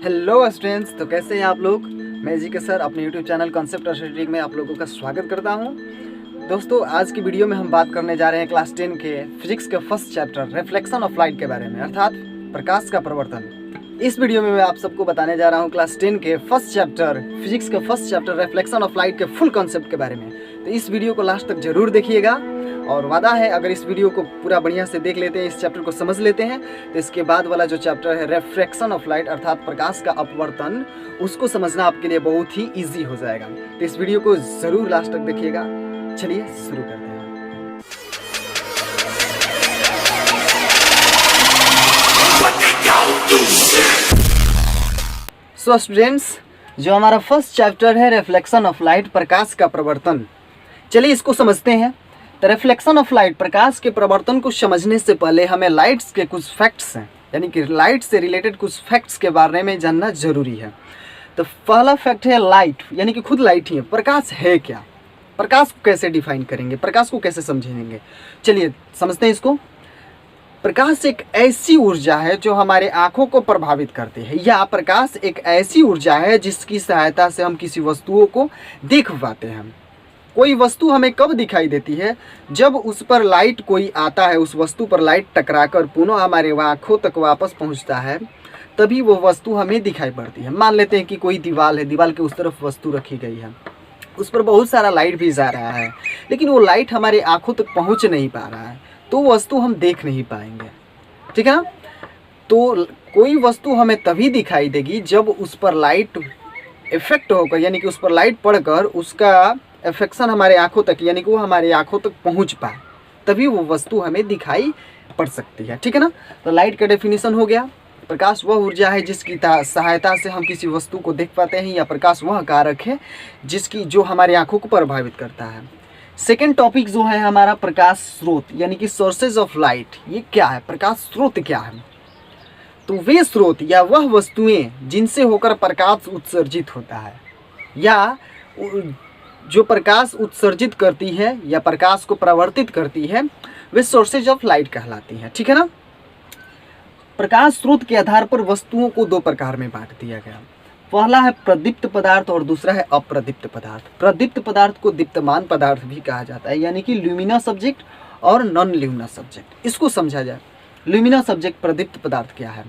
Hello students, तो कैसे हैं आप लोग। मैं जी के सर अपने यूट्यूब चैनल कॉन्सेप्ट और स्टडी में आप लोगों का स्वागत करता हूं। दोस्तों, आज की वीडियो में हम बात करने जा रहे हैं क्लास 10 के फिजिक्स के first chapter reflection of light के बारे में, अर्थात प्रकाश का प्रवर्तन। इस वीडियो में मैं आप सबको बताने जा रहा हूँ क्लास 10 के फर्स्ट चैप्टर फिजिक्स के first chapter reflection of light के फुल कॉन्सेप्ट के बारे में। तो इस वीडियो को लास्ट तक जरूर देखिएगा और वादा है अगर इस वीडियो को पूरा बढ़िया से देख लेते हैं, इस चैप्टर को समझ लेते हैं, तो इसके बाद वाला जो चैप्टर है रिफ्रैक्शन ऑफ लाइट अर्थात प्रकाश का अपवर्तन, उसको समझना आपके लिए बहुत ही इजी हो जाएगा। तो इस वीडियो को जरूर लास्ट तक देखिएगा। चलिए शुरू करते हैं। सो स्टूडेंट्स, जो हमारा फर्स्ट चैप्टर है रिफ्लेक्शन ऑफ लाइट प्रकाश का प्रवर्तन, चलिए इसको समझते हैं। तो रिफ्लेक्शन ऑफ लाइट प्रकाश के प्रवर्तन को समझने से पहले हमें लाइट्स के कुछ फैक्ट्स हैं, यानी कि लाइट से रिलेटेड कुछ फैक्ट्स के बारे में जानना जरूरी है। तो पहला फैक्ट है लाइट, यानी कि खुद लाइट ही है। प्रकाश है क्या, प्रकाश को कैसे डिफाइन करेंगे, प्रकाश को कैसे समझेंगे, चलिए समझते हैं इसको। प्रकाश एक ऐसी ऊर्जा है जो हमारे आंखों को प्रभावित करती है, या प्रकाश एक ऐसी ऊर्जा है जिसकी सहायता से हम किसी वस्तुओं को देख पाते हैं। कोई वस्तु हमें कब दिखाई देती है, जब उस पर लाइट कोई आता है, उस वस्तु पर लाइट टकराकर पुनः हमारे आँखों तक वापस पहुंचता है, तभी वो वस्तु हमें दिखाई पड़ती है। मान लेते हैं कि कोई दीवार है, दीवार के उस तरफ वस्तु रखी गई है, उस पर बहुत सारा लाइट भी जा रहा है, लेकिन वो लाइट हमारे आँखों तक पहुँच नहीं पा रहा है, तो वस्तु हम देख नहीं पाएंगे, ठीक है ना। तो कोई वस्तु हमें तभी दिखाई देगी जब उस पर लाइट इफेक्ट होकर, यानी कि उस पर लाइट पड़कर उसका इफेक्शन हमारे आंखों तक, यानी कि वो हमारे आंखों तक पहुंच पाए, तभी वो वस्तु हमें दिखाई पड़ सकती है, ठीक है ना। तो लाइट का डेफिनेशन हो गया, प्रकाश वह ऊर्जा है जिसकी सहायता से हम किसी वस्तु को देख पाते हैं, या प्रकाश वह कारक है जो हमारे आंखों को प्रभावित करता है। सेकेंड टॉपिक जो है हमारा प्रकाश स्रोत, यानी कि सोर्सेज ऑफ लाइट। ये क्या है, प्रकाश स्रोत क्या है। तो वे स्रोत या वह वस्तुएं जिनसे होकर प्रकाश उत्सर्जित होता है, या जो प्रकाश उत्सर्जित करती है या प्रकाश को प्रवर्तित करती है, वे सोर्सेज ऑफ लाइट कहलाती हैं, ठीक है ना। प्रकाश स्रोत के आधार पर वस्तुओं को दो प्रकार में बांट दिया गया। पहला है प्रदीप्त पदार्थ और दूसरा है अप्रदीप्त पदार्थ। प्रदीप्त पदार्थ को दीप्तमान पदार्थ भी कहा जाता है, यानी कि ल्यूमिनस ऑब्जेक्ट और नॉन ल्यूमिनस ऑब्जेक्ट। इसको समझा जाए, ल्यूमिनस ऑब्जेक्ट प्रदीप्त पदार्थ क्या है।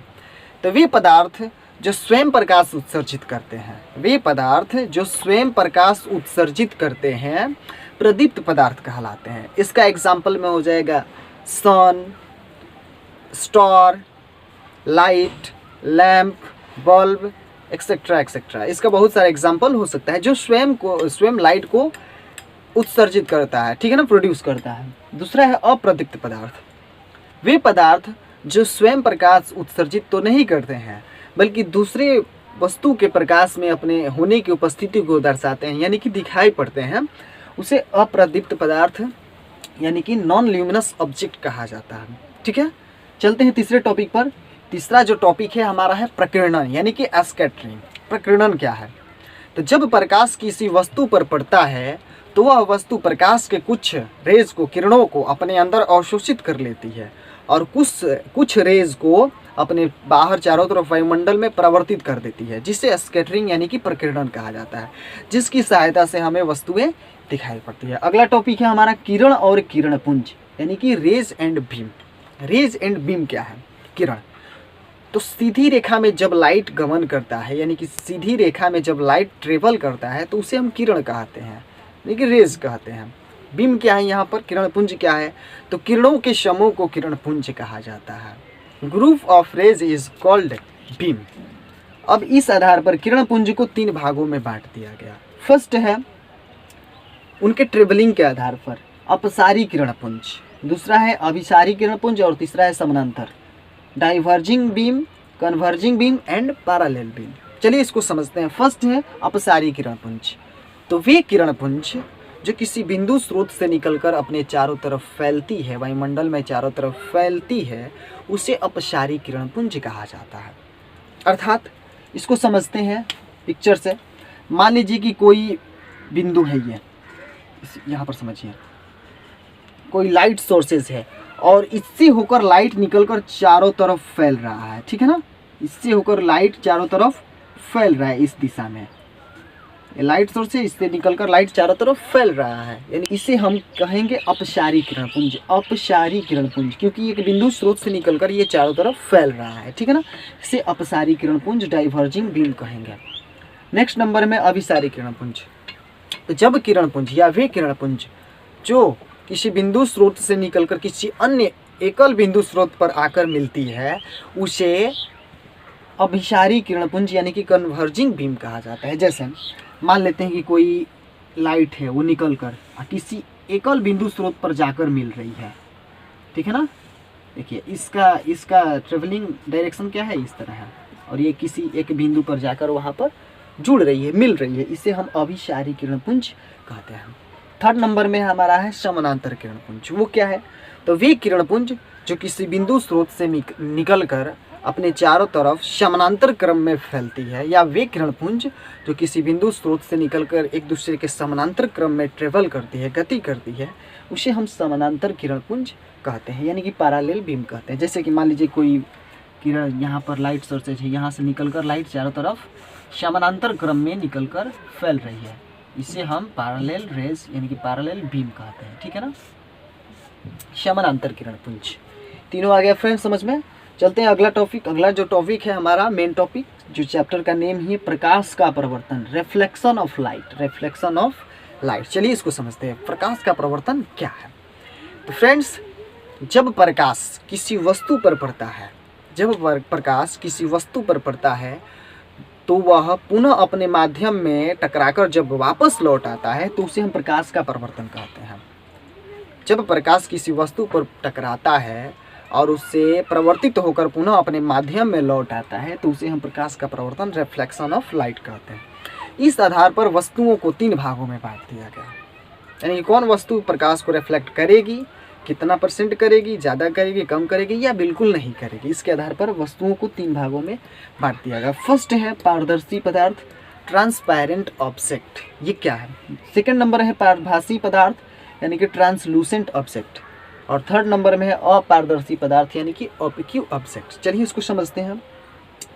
तो वे पदार्थ जो स्वयं प्रकाश उत्सर्जित करते हैं, वे पदार्थ जो स्वयं प्रकाश उत्सर्जित करते हैं प्रदीप्त पदार्थ कहलाते हैं। इसका एग्जाम्पल में हो जाएगा sun, star, light, lamp, bulb, etcetera etcetera. इसका बहुत सारा एग्जाम्पल हो सकता है जो स्वयं लाइट को उत्सर्जित करता है, ठीक है ना, प्रोड्यूस करता है। दूसरा है अप्रदीप्त पदार्थ। वे पदार्थ जो स्वयं प्रकाश उत्सर्जित तो नहीं करते हैं, बल्कि दूसरे वस्तु के प्रकाश में अपने होने की उपस्थिति को दर्शाते हैं, यानी कि दिखाई पड़ते हैं, उसे अप्रदीप्त पदार्थ यानी कि नॉन ल्यूमिनस ऑब्जेक्ट कहा जाता है, ठीक है। चलते हैं तीसरे टॉपिक पर। तीसरा जो टॉपिक है हमारा है प्रकीर्णन, यानी कि स्कैटरिंग। प्रकीर्णन क्या है। तो जब प्रकाश किसी वस्तु पर पड़ता है तो वह वस्तु प्रकाश के कुछ रेज को, किरणों को अपने अंदर अवशोषित कर लेती है और कुछ रेज को अपने बाहर चारों तरफ वायुमंडल में प्रवर्तित कर देती है, जिसे स्कैटरिंग यानी कि प्रकीर्णन कहा जाता है, जिसकी सहायता से हमें वस्तुएं दिखाई पड़ती है। अगला टॉपिक है हमारा किरण और किरणपुंज, यानी कि rays and beam. Rays and beam क्या है, किरण। तो सीधी रेखा में जब लाइट गमन करता है, यानी कि सीधी रेखा में जब लाइट ट्रेवल करता है, तो उसे हम किरण कहते हैं, यानी कि रेज कहते हैं। बीम क्या है यहाँ पर, किरणपुंज क्या है। तो किरणों के समूह को किरणपुंज कहा जाता है। Group of rays is called beam. अब इस आधार पर किरणपुंज को तीन भागों में बांट दिया गया। फर्स्ट है उनके ट्रेवलिंग के आधार पर अपसारी किरणपुंज, दूसरा है अभिसारी किरणपुंज और तीसरा है समानांतर, diverging beam, converging beam and parallel beam. चलिए इसको समझते हैं। फर्स्ट है अपसारी किरणपुंज। तो वे किरणपुंज जो किसी बिंदु स्रोत से निकलकर अपने चारों तरफ फैलती है, वायुमंडल में चारों तरफ फैलती है, उसे अपसारी किरणपुंज कहा जाता है। अर्थात इसको समझते हैं पिक्चर से। मान लीजिए कि कोई बिंदु है, ये यहाँ पर समझिए, कोई लाइट सोर्सेज है और इससे होकर लाइट निकलकर चारों तरफ फैल रहा है, ठीक है ना। इससे होकर लाइट चारों तरफ फैल रहा है इस दिशा में। ये लाइट सोर्स से इससे निकलकर लाइट चारों तरफ फैल रहा है, यानी इसे हम कहेंगे अपसारी किरण पुंज, अपसारी किरण पुंज, क्योंकि एक बिंदु स्रोत से निकलकर ये चारों तरफ फैल रहा है, ठीक है ना। इसे अपसारी किरण पुंज, डाइवर्जिंग बीम कहेंगे। नेक्स्ट नंबर में अभिसारी किरण पुंज। तो जब किरण पुंज या वे किरण पुंज जो किसी बिंदु स्रोत से निकलकर किसी अन्य एकल बिंदु स्रोत पर आकर मिलती है, उसे अभिसारी किरण पुंज यानी कि कन्वर्जिंग बीम कहा जाता है। जैसे मान लेते हैं कि कोई लाइट है, वो निकलकर किसी एकल बिंदु स्रोत पर जाकर मिल रही है, ठीक है ना। देखिए इसका ट्रेवलिंग डायरेक्शन क्या है, इस तरह है, और ये किसी एक बिंदु पर जाकर वहाँ पर जुड़ रही है, मिल रही है, इसे हम अभिसारी किरण पुंज कहते हैं। थर्ड नंबर में हमारा है समानांतर किरण पुंज। वो क्या है, तो वे किरण पुंज जो किसी बिंदु स्रोत से निकलकर अपने चारों तरफ समानांतर क्रम में फैलती है, या वे किरण पुंज जो किसी बिंदु स्रोत से निकलकर एक दूसरे के समानांतर क्रम में ट्रेवल करती है, गति करती है, उसे हम समानांतर किरण पुंज कहते हैं, यानी कि पैरेलल बीम कहते हैं। जैसे कि मान लीजिए कोई किरण यहाँ पर लाइट सोर्सेज है, यहाँ से निकलकर लाइट चारों तरफ समानांतर क्रम में निकलकर फैल रही है, इसे हम पैरेलल रेज यानी कि पैरेलल बीम कहते हैं, ठीक है ना। समानांतर किरण पुंज तीनों आ गया फ्रेंड्स समझ में। चलते हैं अगला टॉपिक। अगला जो टॉपिक है हमारा मेन टॉपिक, जो चैप्टर का नेम ही है प्रकाश का प्रवर्तन, reflection of light, reflection of light. चलिए इसको समझते हैं, प्रकाश का प्रवर्तन क्या है। तो फ्रेंड्स, जब प्रकाश किसी वस्तु पर पड़ता है, जब प्रकाश किसी वस्तु पर पड़ता है, तो वह पुनः अपने माध्यम में टकराकर जब वापस लौट आता है, तो उसे हम प्रकाश का प्रवर्तन कहते हैं। जब प्रकाश किसी वस्तु पर टकराता है और उससे प्रवर्तित होकर पुनः अपने माध्यम में लौट आता है, तो उसे हम प्रकाश का प्रवर्तन, रिफ्लेक्शन ऑफ लाइट कहते हैं। इस आधार पर वस्तुओं को 3 भागों में बांट दिया गया, यानी कि कौन वस्तु प्रकाश को रिफ्लेक्ट करेगी, कितना % करेगी, ज़्यादा करेगी, कम करेगी, या बिल्कुल नहीं करेगी। इसके आधार पर वस्तुओं को 3 भागों में बांट दिया गया। फर्स्ट है पारदर्शी पदार्थ, ट्रांसपेरेंट ऑब्जेक्ट, ये क्या है। सेकंड नंबर है पारभासी पदार्थ यानी कि ट्रांसलूसेंट ऑब्जेक्ट, और थर्ड नंबर में है अपारदर्शी पदार्थ यानी कि ओपेक्यू ऑब्जेक्ट। चलिए इसको समझते हैं।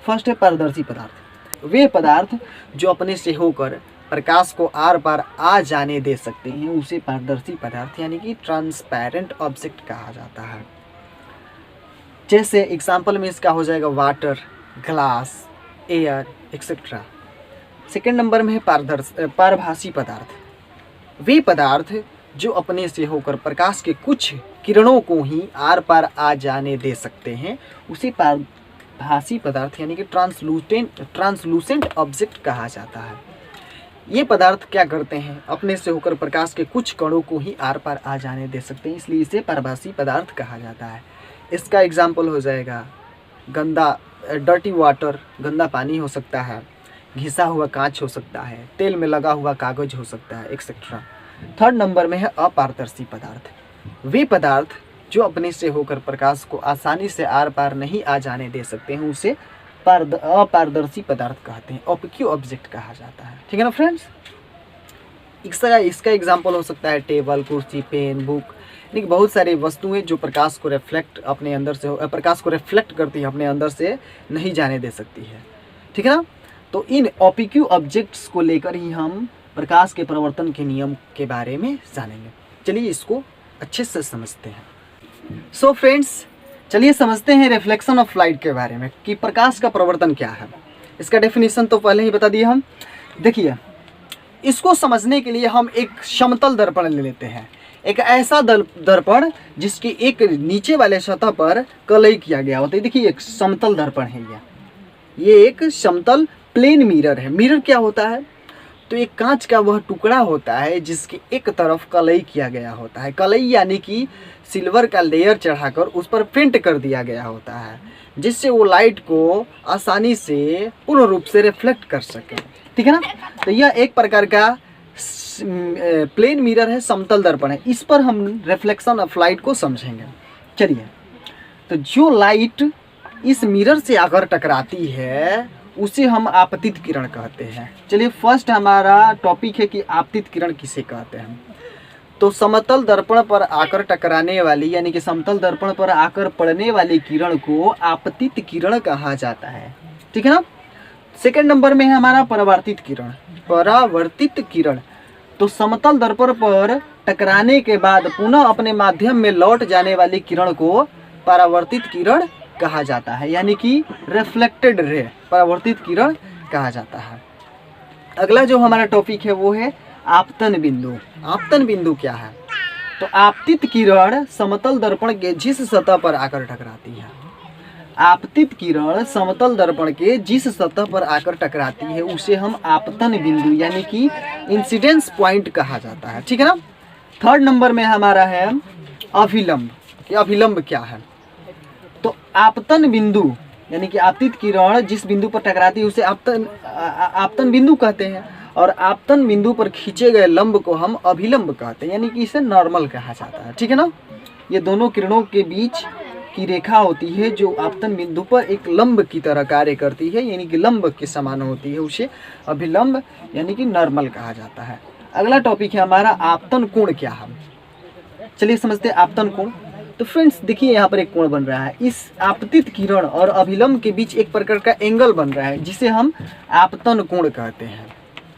फर्स्ट है पारदर्शी पदार्थ, वे पदार्थ जो अपने से होकर प्रकाश को आर पार आ जाने दे सकते हैं, उसे पारदर्शी पदार्थ यानी कि ट्रांसपेरेंट ऑब्जेक्ट कहा जाता है। जैसे एग्जाम्पल में इसका हो जाएगा water, glass, air etcetera. Second number में है पारभासी पदार्थ, वे पदार्थ जो अपने से होकर प्रकाश के कुछ किरणों को ही आर पार आ जाने दे सकते हैं, उसे पारभासी पदार्थ यानी कि ट्रांसलूसेंट ऑब्जेक्ट कहा जाता है। ये पदार्थ क्या करते हैं, अपने से होकर प्रकाश के कुछ कणों को ही आर पार आ जाने दे सकते हैं, इसलिए इसे पारभासी पदार्थ कहा जाता है। इसका एग्जाम्पल हो जाएगा डर्टी वाटर, गंदा पानी हो सकता है, घिसा हुआ कांच हो सकता है, तेल में लगा हुआ कागज हो सकता है एक्सेट्रा। थर्ड नंबर में है अपारदर्शी पदार्थ, वे पदार्थ जो अपने से होकर प्रकाश को आसानी से आर पार नहीं आ जाने दे सकते हैं, उसे अपारदर्शी पदार्थ कहते हैं, ओपेक्यू ऑब्जेक्ट कहा जाता है, ठीक है ना फ्रेंड्स। इसका एग्जाम्पल हो सकता है टेबल, कुर्सी, पेन, बुक, यानी कि बहुत सारी वस्तुएं जो प्रकाश को रिफ्लेक्ट करती है, अपने अंदर से नहीं जाने दे सकती है, ठीक है ना। तो इन ओपेक्यू ऑब्जेक्ट्स को लेकर ही हम प्रकाश के प्रवर्तन के नियम के बारे में जानेंगे। चलिए इसको अच्छे से समझते हैं। सो फ्रेंड्स, चलिए समझते हैं रिफ्लेक्शन ऑफ लाइट के बारे में कि प्रकाश का प्रवर्तन क्या है। इसका डेफिनेशन तो पहले ही बता दिया हम। देखिए, इसको समझने के लिए हम एक समतल दर्पण ले लेते हैं, एक ऐसा दर्पण जिसकी एक नीचे वाले सतह पर कलई किया गया होता है। देखिए एक समतल दर्पण है, ये एक समतल प्लेन मिरर है। मिरर क्या होता है, तो एक कांच का वह टुकड़ा होता है जिसके एक तरफ कलई किया गया होता है। कलई यानी कि सिल्वर का लेयर चढ़ाकर उस पर पेंट कर दिया गया होता है, जिससे वो लाइट को आसानी से पूर्ण रूप से रिफ्लेक्ट कर सके, ठीक है ना। तो यह एक प्रकार का प्लेन मिरर है, समतल दर्पण है। इस पर हम रिफ्लेक्शन ऑफ लाइट को समझेंगे। चलिए, तो जो लाइट इस मिरर से आकर टकराती है उसे हम आपतित किरण कहते हैं। चलिए फर्स्ट हमारा टॉपिक है कि आपतित किरण किसे कहते हैं। तो समतल दर्पण पर आकर टकराने वाली यानी कि समतल दर्पण पर आकर पड़ने वाली किरण को आपतित किरण कहा जाता है। ठीक है ना। सेकंड नंबर में है हमारा परावर्तित किरण। परावर्तित किरण तो समतल दर्पण पर टकराने के बाद पुनः अपने माध्यम में लौट जाने वाली किरण को परावर्तित किरण कहा जाता है, यानी कि रिफ्लेक्टेड रे परावर्तित किरण कहा जाता है। अगला जो हमारा टॉपिक है वो है आपतन बिंदु। आपतन बिंदु क्या है? तो आपतित किरण समतल दर्पण के जिस सतह पर आकर टकराती है, आपतित किरण समतल दर्पण के जिस सतह पर आकर टकराती है उसे हम आपतन बिंदु यानी कि इंसिडेंस पॉइंट कहा जाता है। ठीक है ना। थर्ड नंबर में हमारा है अभिलंब। अभिलंब क्या है? तो आपतन बिंदु यानी कि आपतित किरण जिस बिंदु पर टकराती है उसे आपतन बिंदु कहते हैं, और आपतन बिंदु पर खींचे गए लंब को हम अभिलंब कहते हैं, यानी कि इसे नॉर्मल कहा जाता है। ठीक है ना। ये दोनों किरणों के बीच की रेखा होती है जो आपतन बिंदु पर एक लंब की तरह कार्य करती है, यानी कि लंब के समान होती है, उसे अभिलंब यानी कि नॉर्मल कहा जाता है। अगला टॉपिक है हमारा आपतन कोण क्या है। चलिए समझते हैं आपतन कोण। तो फ्रेंड्स देखिए यहाँ पर एक कोण बन रहा है, इस आपतित किरण और अभिलंब के बीच एक प्रकार का एंगल बन रहा है जिसे हम आपतन कोण कहते हैं।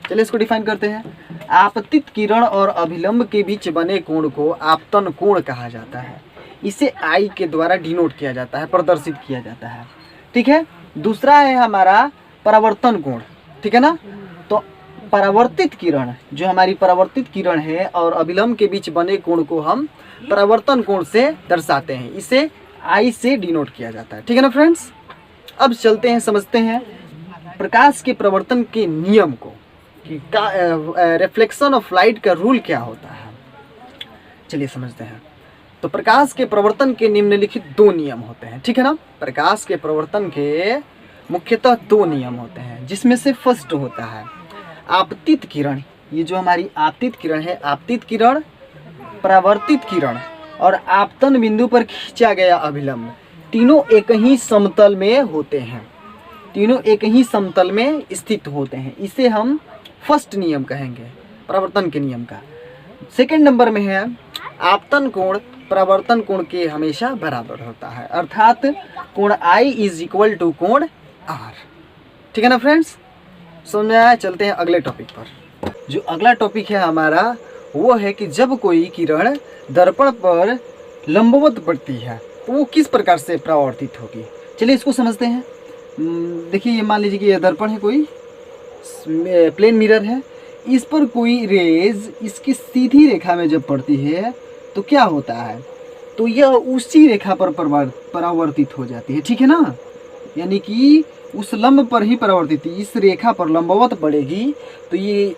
चलिए इसको डिफाइन करते हैं। आपतित किरण और अभिलंब के बीच बने कोण को आपतन कोण कहा जाता है। इसे आई के द्वारा डिनोट किया जाता है, प्रदर्शित किया जाता है। ठीक है। दूसरा है हमारा परावर्तन कोण। ठीक है ना। तो परावर्तित किरण जो हमारी परावर्तित किरण है और अभिलंब के बीच बने कोण को हम परावर्तन कोण से दर्शाते हैं, इसे आई से डिनोट किया जाता है। ठीक है ना फ्रेंड्स। अब चलते हैं समझते हैं प्रकाश के प्रवर्तन के नियम को कि रिफ्लेक्शन ऑफ लाइट का रूल क्या होता है। चलिए समझते हैं। तो प्रकाश के प्रवर्तन के निम्नलिखित दो नियम होते हैं। ठीक है ना। प्रकाश के प्रवर्तन के मुख्यतः दो नियम होते हैं, जिसमें से फर्स्ट होता है आपतित किरण। ये जो हमारी आपतित किरण है, आपतित किरण, परावर्तित किरण और आपतन बिंदु पर खींचा गया अभिलंब, तीनों एक ही समतल में होते हैं, तीनों एक ही समतल में स्थित होते हैं। इसे हम फर्स्ट नियम कहेंगे परावर्तन के नियम का। सेकंड नंबर में है आपतन कोण परावर्तन कोण के हमेशा बराबर होता है, अर्थात कोण आई इज इक्वल टू कोण आर। ठीक है ना फ्रेंड्स। समझ में आया। चलते हैं अगले टॉपिक पर। जो अगला टॉपिक है हमारा वो है कि जब कोई किरण दर्पण पर लंबवत पड़ती है तो वो किस प्रकार से परावर्तित होगी। चलिए इसको समझते हैं। देखिए ये मान लीजिए कि यह दर्पण है, कोई प्लेन मिरर है, इस पर कोई रेज इसकी सीधी रेखा में जब पड़ती है तो क्या होता है, तो यह उसी रेखा पर परावर्तित हो जाती है। ठीक है ना। यानी कि उस लंब पर ही परावर्तित, इस रेखा पर लंबवत पड़ेगी तो ये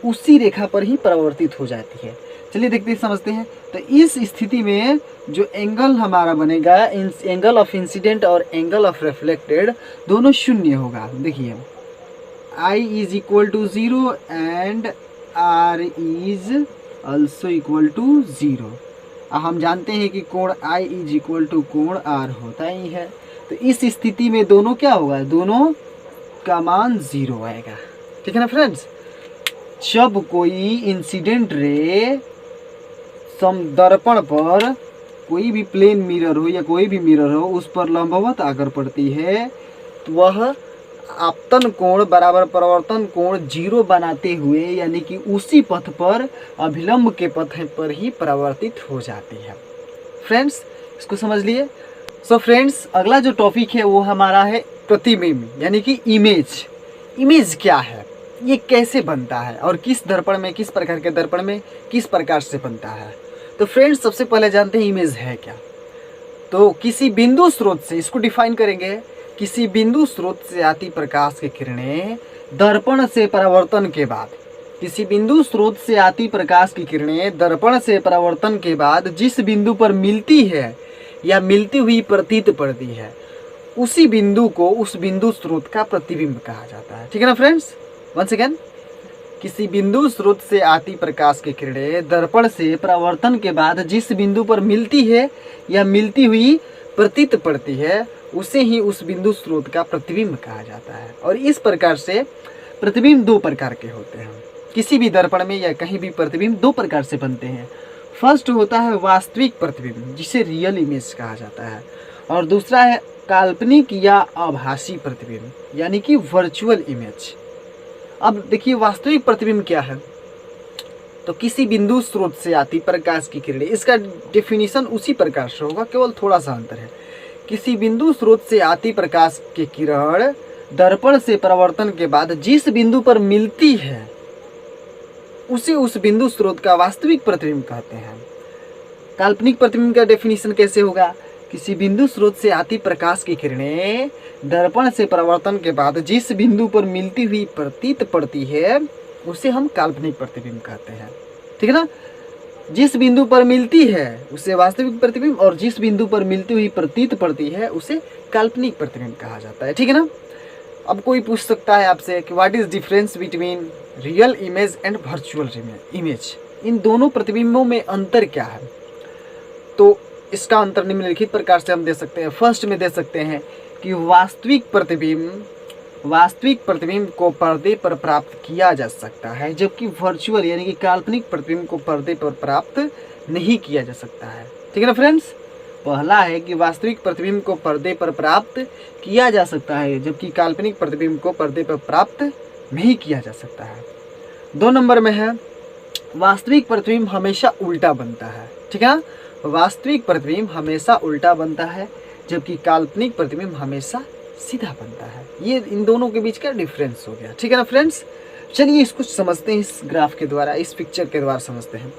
उसी रेखा पर ही परावर्तित हो जाती है। चलिए देखते हैं समझते हैं। तो इस स्थिति में जो एंगल हमारा बनेगा, एंगल ऑफ इंसिडेंट और एंगल ऑफ रिफ्लेक्टेड दोनों शून्य होगा। देखिए I is equal to 0 and R is also equal to 0। हम जानते हैं कि कोण I इज इक्वल टू कोण R होता ही है। तो इस स्थिति में दोनों क्या होगा, दोनों का मान 0 आएगा। ठीक है ना फ्रेंड्स। जब कोई इंसिडेंट रे दर्पण पर, कोई भी प्लेन मिरर हो या कोई भी मिरर हो, उस पर लंबवत आकर पड़ती है तो वह आपतन कोण बराबर परावर्तन कोण 0 बनाते हुए यानी कि उसी पथ पर अभिलंब के पथ पर ही परावर्तित हो जाती है। फ्रेंड्स इसको समझ लिए। सो फ्रेंड्स अगला जो टॉपिक है वो हमारा है प्रतिबिंब यानी कि इमेज। इमेज क्या है, ये कैसे बनता है और किस दर्पण में, किस प्रकार के दर्पण में किस प्रकार से बनता है। तो फ्रेंड्स सबसे पहले जानते हैं इमेज है क्या। तो किसी बिंदु स्रोत से, इसको डिफाइन करेंगे, किसी बिंदु स्रोत से आती प्रकाश की किरणें दर्पण से परावर्तन के बाद, किसी बिंदु स्रोत से आती प्रकाश की किरणें दर्पण से परावर्तन के बाद जिस बिंदु पर मिलती है या मिलती हुई प्रतीत पड़ती है, उसी बिंदु को उस बिंदु स्रोत का प्रतिबिंब कहा जाता है। ठीक है ना फ्रेंड्स। वंस अगेन, किसी बिंदु स्रोत से आती प्रकाश की किरणें दर्पण से परावर्तन के बाद जिस बिंदु पर मिलती है या मिलती हुई प्रतीत पड़ती है, उसे ही उस बिंदु स्रोत का प्रतिबिंब कहा जाता है। और इस प्रकार से प्रतिबिंब दो प्रकार के होते हैं। किसी भी दर्पण में या कहीं भी प्रतिबिंब दो प्रकार से बनते हैं। फर्स्ट होता है वास्तविक प्रतिबिंब जिसे रियल इमेज कहा जाता है, और दूसरा है काल्पनिक या आभासी प्रतिबिंब यानी कि वर्चुअल इमेज। अब देखिए वास्तविक प्रतिबिंब क्या है, तो किसी बिंदु स्रोत से आती प्रकाश की किरणें, इसका डेफिनेशन उसी प्रकार से होगा, केवल थोड़ा सा अंतर है। किसी बिंदु स्रोत से आती प्रकाश की किरण दर्पण से परावर्तन के बाद जिस बिंदु पर मिलती है उसे उस बिंदु स्रोत का वास्तविक प्रतिबिंब कहते हैं। काल्पनिक प्रतिबिंब का डेफिनेशन कैसे होगा, किसी बिंदु स्रोत से आती प्रकाश की किरणें दर्पण से परावर्तन के बाद जिस बिंदु पर मिलती हुई प्रतीत पड़ती है उसे हम काल्पनिक प्रतिबिंब कहते हैं। ठीक है ना, जिस बिंदु पर मिलती है उसे वास्तविक प्रतिबिंब, और जिस बिंदु पर मिलती हुई प्रतीत पड़ती है उसे काल्पनिक प्रतिबिंब कहा जाता है। ठीक है ना। अब कोई पूछ सकता है आपसे कि what is difference between real image and virtual image, इन दोनों प्रतिबिंबों में अंतर क्या है। तो इसका अंतर निम्नलिखित प्रकार से हम दे सकते हैं। फर्स्ट में दे सकते हैं कि वास्तविक प्रतिबिंब को पर्दे पर प्राप्त किया जा सकता है, जबकि वर्चुअल यानी कि काल्पनिक प्रतिबिंब को पर्दे पर प्राप्त नहीं किया जा सकता है। ठीक है ना फ्रेंड्स, पहला है कि वास्तविक प्रतिबिंब को पर्दे पर प्राप्त किया जा सकता है, जबकि काल्पनिक प्रतिबिंब को पर्दे पर प्राप्त नहीं किया जा सकता है। 2 नंबर में है वास्तविक प्रतिबिंब हमेशा उल्टा बनता है। ठीक है ना, वास्तविक प्रतिबिंब हमेशा उल्टा बनता है, जबकि काल्पनिक प्रतिबिंब हमेशा सीधा बनता है। ये इन दोनों के बीच का डिफरेंस हो गया। ठीक है ना फ्रेंड्स, चलिए इसको समझते हैं, इस ग्राफ के द्वारा, इस पिक्चर के द्वारा समझते हैं।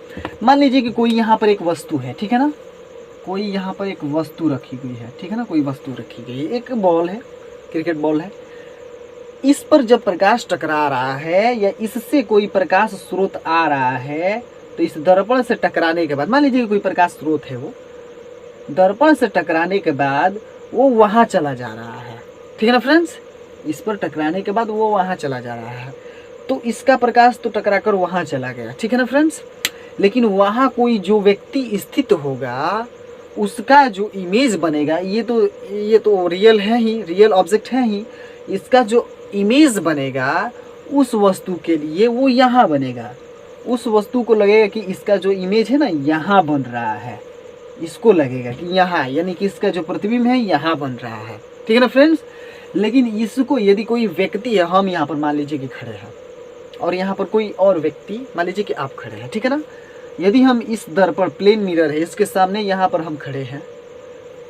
मान लीजिए कि कोई यहाँ पर एक वस्तु है, ठीक है ना, कोई यहाँ पर एक वस्तु रखी गई है, ठीक है ना, कोई वस्तु रखी गई है, एक बॉल है, क्रिकेट बॉल है। इस पर जब प्रकाश टकरा रहा है या इससे कोई प्रकाश स्रोत आ रहा है, तो इस दर्पण से टकराने के बाद, मान लीजिए कोई प्रकाश स्रोत है, वो दर्पण से टकराने के बाद वो वहाँ चला जा रहा है। ठीक है ना फ्रेंड्स, इस पर टकराने के बाद वो वहाँ चला जा रहा है, तो इसका प्रकाश तो टकरा कर वहाँ चला गया। ठीक है ना फ्रेंड्स, लेकिन वहाँ कोई जो व्यक्ति स्थित होगा उसका जो इमेज बनेगा, ये तो रियल है ही, रियल ऑब्जेक्ट है ही, इसका जो इमेज बनेगा उस वस्तु के लिए वो यहाँ बनेगा। उस वस्तु को लगेगा कि इसका जो इमेज है ना यहाँ बन रहा है, इसको लगेगा कि यहाँ, यानी कि इसका जो प्रतिबिंब है यहाँ बन रहा है। ठीक है ना फ्रेंड्स, लेकिन इसको यदि कोई व्यक्ति है, हम यहाँ पर मान लीजिए कि खड़े हैं और यहाँ पर कोई और व्यक्ति, मान लीजिए कि आप खड़े हैं, ठीक है ना, यदि हम इस दर्पण प्लेन मिरर है इसके सामने यहाँ पर हम खड़े हैं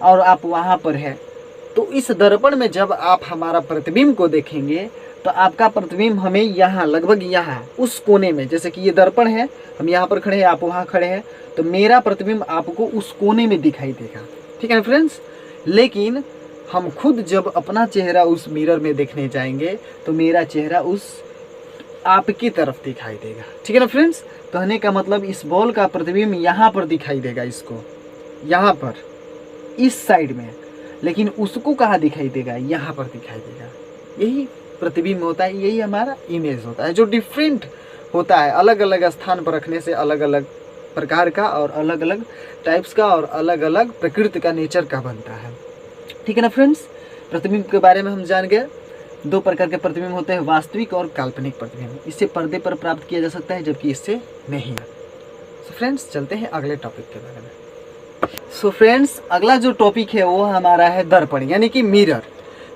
और आप वहाँ पर है, तो इस दर्पण में जब आप हमारा प्रतिबिंब को देखेंगे तो आपका प्रतिबिंब हमें यहाँ, लगभग यहाँ उस कोने में, जैसे कि ये दर्पण है, हम यहाँ पर खड़े हैं, आप वहाँ खड़े हैं, तो मेरा प्रतिबिंब आपको उस कोने में दिखाई देगा। ठीक है ना फ्रेंड्स, लेकिन हम खुद जब अपना चेहरा उस मिरर में देखने जाएंगे तो मेरा चेहरा उस आपकी तरफ दिखाई देगा। ठीक है ना फ्रेंड्स, कहने का मतलब इस बॉल का प्रतिबिंब यहाँ पर दिखाई देगा, इसको यहाँ पर इस साइड में, लेकिन उसको कहाँ दिखाई देगा, यहाँ पर दिखाई देगा। यही प्रतिबिंब होता है, यही हमारा इमेज होता है, जो डिफरेंट होता है, अलग अलग स्थान पर रखने से अलग अलग प्रकार का और अलग अलग टाइप्स का और अलग अलग प्रकृति का, नेचर का बनता है। ठीक है ना फ्रेंड्स, प्रतिबिंब के बारे में हम जान गए। 2 प्रकार के प्रतिबिंब होते हैं, वास्तविक और काल्पनिक प्रतिबिंब। इससे पर्दे पर प्राप्त किया जा सकता है, जबकि इससे नहीं। सो फ्रेंड्स, चलते हैं अगले टॉपिक के बारे में। सो फ्रेंड्स, अगला जो टॉपिक है वो हमारा है दर्पण यानी कि मिरर।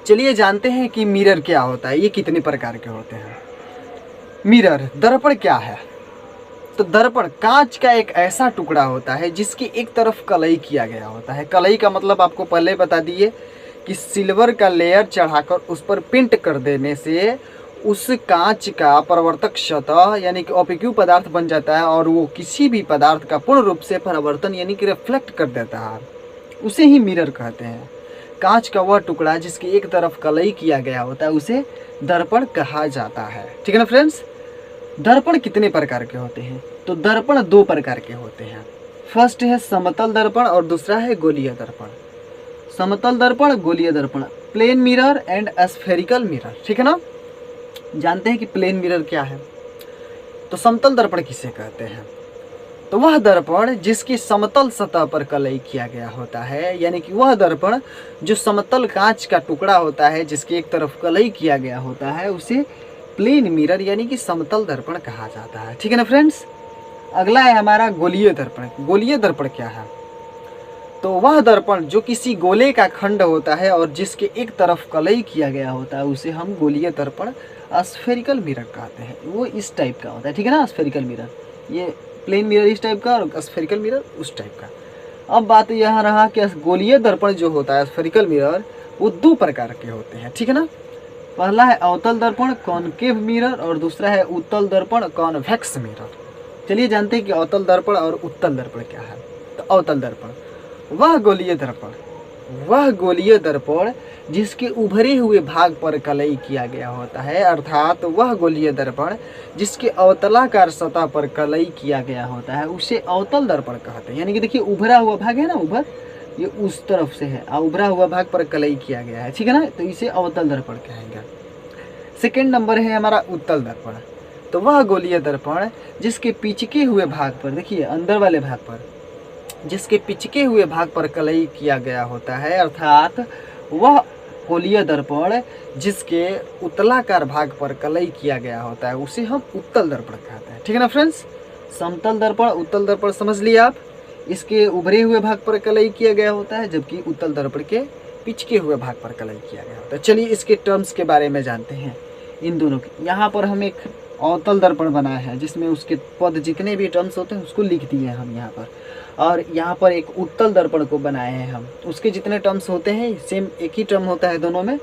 चलिए जानते हैं कि मिरर क्या होता है, ये कितने प्रकार के होते हैं। मिरर, दर्पण क्या है, तो दर्पण कांच का एक ऐसा टुकड़ा होता है जिसकी एक तरफ कलई किया गया होता है। कलई का मतलब आपको पहले बता दिए कि सिल्वर का लेयर चढ़ाकर उस पर पेंट कर देने से उस कांच का परावर्तक सतह यानी कि ओपेक्यू पदार्थ बन जाता है और वो किसी भी पदार्थ का पूर्ण रूप से परावर्तन यानी कि रिफ्लेक्ट कर देता है, उसे ही मिरर कहते हैं। कांच का वह टुकड़ा जिसकी एक तरफ कलई किया गया होता है उसे दर्पण कहा जाता है। ठीक है ना फ्रेंड्स, दर्पण कितने प्रकार के होते हैं, तो दर्पण 2 प्रकार के होते हैं। फर्स्ट है समतल दर्पण और दूसरा है गोलीय दर्पण। समतल दर्पण, गोलीय दर्पण, plane mirror and spherical mirror. ठीक है ना, जानते हैं कि प्लेन मिरर क्या है। तो समतल दर्पण किसे कहते हैं, तो वह दर्पण जिसकी समतल सतह पर कलई किया गया होता है, यानी कि वह दर्पण जो समतल कांच का टुकड़ा होता है जिसकी एक तरफ कलई किया गया होता है उसे प्लेन मिरर यानी कि समतल दर्पण कहा जाता है। ठीक है ना फ्रेंड्स, अगला है हमारा गोलीय दर्पण। गोलीय दर्पण क्या है? तो वह दर्पण जो किसी गोले का खंड होता है और जिसके एक तरफ कलई किया गया होता है उसे हम गोलीय दर्पण स्फेरिकल मिरर कहते हैं। वो इस टाइप का होता है, ठीक है ना। स्फेरिकल मिरर, ये प्लेन मिरर इस टाइप का और स्फेरिकल मिरर उस टाइप का। अब बात यह रहा कि गोलीय दर्पण जो होता है स्फेरिकल मिरर, वो दो प्रकार के होते हैं, ठीक है ना। पहला है अवतल दर्पण कॉनकेव मिरर और दूसरा है उत्तल दर्पण कॉन्वेक्स मिरर। चलिए जानते हैं कि अवतल दर्पण और उत्तल दर्पण क्या है। तो अवतल दर्पण वह गोलीय दर्पण जिसके उभरे हुए भाग पर कलई किया गया होता है, अर्थात वह गोलीय दर्पण जिसके अवतलाकार सतह पर कलई किया गया होता है उसे अवतल दर्पण कहते हैं। यानी कि देखिए उभरा हुआ भाग है ना, उभर ये उस तरफ से है और उभरा हुआ भाग पर कलई किया गया है, ठीक है ना, तो इसे अवतल दर्पण कहेंगे। सेकेंड नंबर है हमारा उत्तल दर्पण। तो वह गोलीय दर्पण जिसके पिचके हुए भाग पर, देखिए अंदर वाले भाग पर, जिसके पिचके हुए भाग पर कलई किया गया होता है, अर्थात वह गोलीय दर्पण जिसके उत्तलाकार भाग पर कलई किया गया होता है उसे हम उत्तल दर्पण कहते हैं, ठीक है ना फ्रेंड्स। समतल दर्पण, उत्तल दर्पण समझ लिए आप, इसके उभरे हुए भाग पर कलई किया गया होता है जबकि उत्तल दर्पण के पिचके हुए भाग पर कलई किया गया होता है। चलिए इसके टर्म्स के बारे में जानते हैं इन दोनों के। यहाँ पर हम एक अवतल दर्पण बनाया है जिसमें उसके पद जितने भी टर्म्स होते हैं उसको लिख दिए हैं हम यहाँ पर, और यहाँ पर एक उत्तल दर्पण को बनाए हैं हम, उसके जितने टर्म्स होते हैं सेम एक ही टर्म होता है दोनों में,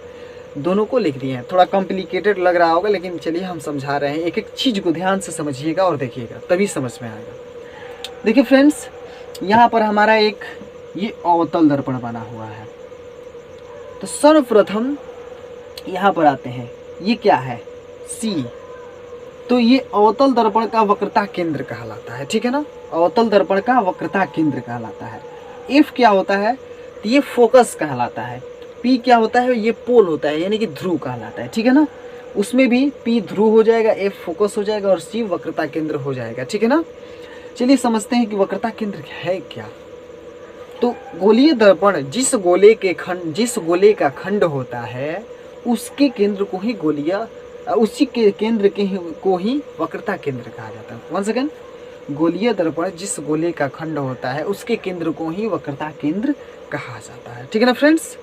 दोनों को लिख दिए हैं। थोड़ा कॉम्प्लिकेटेड लग रहा होगा लेकिन चलिए हम समझा रहे हैं, एक एक चीज़ को ध्यान से समझिएगा और देखिएगा तभी समझ में आएगा। देखिए फ्रेंड्स, यहाँ पर हमारा एक ये अवतल दर्पण बना हुआ है। तो सर्वप्रथम यहाँ पर आते हैं, ये क्या है? सी। तो ये अवतल दर्पण का वक्रता केंद्र कहलाता है, ठीक है ना। अवतल दर्पण का वक्रता केंद्र कहलाता है। एफ क्या होता है? तो ये फोकस कहलाता है। पी क्या होता है? ये पोल होता है, यानी कि ध्रुव कहलाता है, ठीक है ना। उसमें भी पी ध्रुव हो जाएगा, एफ फोकस हो जाएगा और सी वक्रता केंद्र हो जाएगा, ठीक है ना। चलिए समझते हैं कि वक्रता केंद्र है क्या। तो गोलीय दर्पण जिस गोले का खंड होता है उसके केंद्र को ही उसी के केंद्र को ही वक्रता केंद्र कहा जाता है। वन सेकेंड, गोलीय दर्पण जिस गोले का खंड होता है उसके केंद्र को ही वक्रता केंद्र कहा जाता है, ठीक है ना फ्रेंड्स।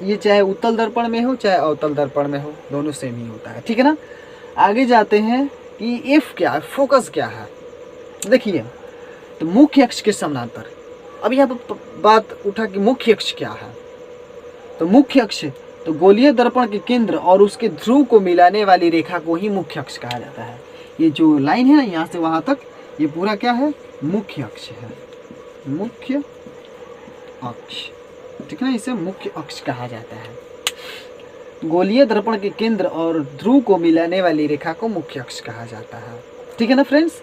ये चाहे उत्तल दर्पण में हो चाहे अवतल दर्पण में हो, दोनों सेम ही होता है, ठीक है ना। आगे जाते हैं कि एफ क्या है, फोकस क्या है। देखिए, तो मुख्य अक्ष के समानांतर, अब यहाँ पर बात उठा कि मुख्य अक्ष क्या है। तो मुख्य अक्ष तो गोलीय दर्पण के केंद्र और उसके ध्रुव को मिलाने वाली रेखा को ही मुख्य अक्ष कहा जाता है। ये जो लाइन है ना यहाँ से वहाँ तक, ये पूरा क्या है? मुख्य अक्ष है, मुख्य अक्ष, ठीक है ना। इसे मुख्य अक्ष कहा जाता है। गोलीय दर्पण के केंद्र और ध्रुव को मिलाने वाली रेखा को मुख्य अक्ष कहा जाता है, ठीक है ना फ्रेंड्स।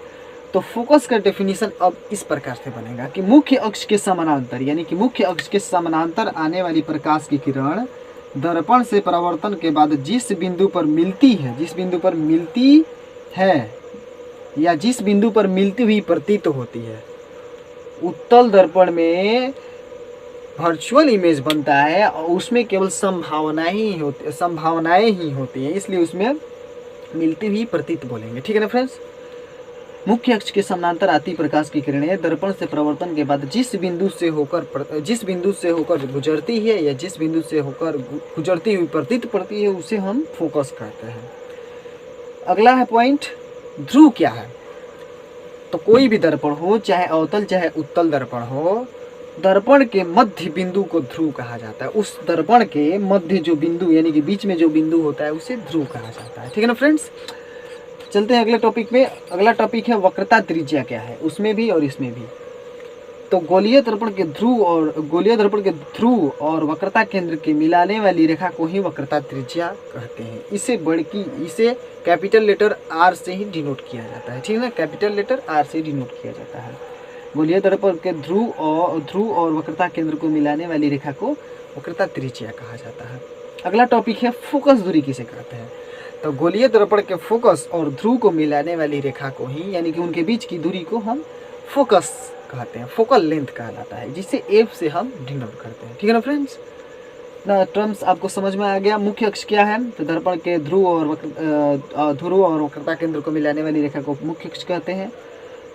तो फोकस का डेफिनेशन अब इस प्रकार से बनेगा कि मुख्य अक्ष के समानांतर, यानी कि मुख्य अक्ष के समानांतर आने वाली प्रकाश की किरण दर्पण से परावर्तन के बाद जिस बिंदु पर मिलती है या जिस बिंदु पर मिलती हुई प्रतीत होती है, उत्तल दर्पण में वर्चुअल इमेज बनता है और उसमें केवल संभावनाएं ही होती हैं, इसलिए उसमें मिलती हुई प्रतीत बोलेंगे, ठीक है ना फ्रेंड्स। मुख्य अक्ष के समानांतर आती प्रकाश की किरणें दर्पण से परावर्तन के बाद जिस बिंदु से होकर गुजरती है या जिस बिंदु से होकर गुजरती हुई प्रतीत पड़ती है उसे हम फोकस कहते हैं। अगला है पॉइंट, ध्रुव क्या है। तो कोई भी दर्पण हो, चाहे अवतल चाहे उत्तल दर्पण हो, दर्पण के मध्य बिंदु को ध्रुव कहा जाता है। उस दर्पण के मध्य जो बिंदु यानी कि बीच में जो बिंदु होता है उसे ध्रुव कहा जाता है, ठीक है ना फ्रेंड्स। चलते हैं अगले टॉपिक में। अगला टॉपिक है वक्रता त्रिज्या क्या है, उसमें भी और इसमें भी। तो गोलीय दर्पण के ध्रुव और वक्रता केंद्र के मिलाने वाली रेखा को ही वक्रता त्रिज्या कहते हैं। इसे कैपिटल लेटर आर से ही डिनोट किया जाता है, ठीक है ना। कैपिटल लेटर आर से डिनोट किया जाता है। गोलीय दर्पण के ध्रुव और वक्रता केंद्र को मिलाने वाली रेखा को वक्रता त्रिज्या कहा जाता है। अगला टॉपिक है फोकस दूरी किसे कहते हैं। तो गोलीय दर्पण के फोकस और ध्रुव को मिलाने वाली रेखा को ही, यानी कि उनके बीच की दूरी को हम फोकस कहते हैं, फोकल लेंथ कहलाता है, जिसे एफ से हम डिनोट करते हैं, ठीक है ना फ्रेंड्स। टर्म्स आपको समझ में आ गया। मुख्य अक्ष क्या है, तो दर्पण के ध्रुव और वक्रता केंद्र को मिलाने वाली रेखा को मुख्य अक्ष कहते हैं।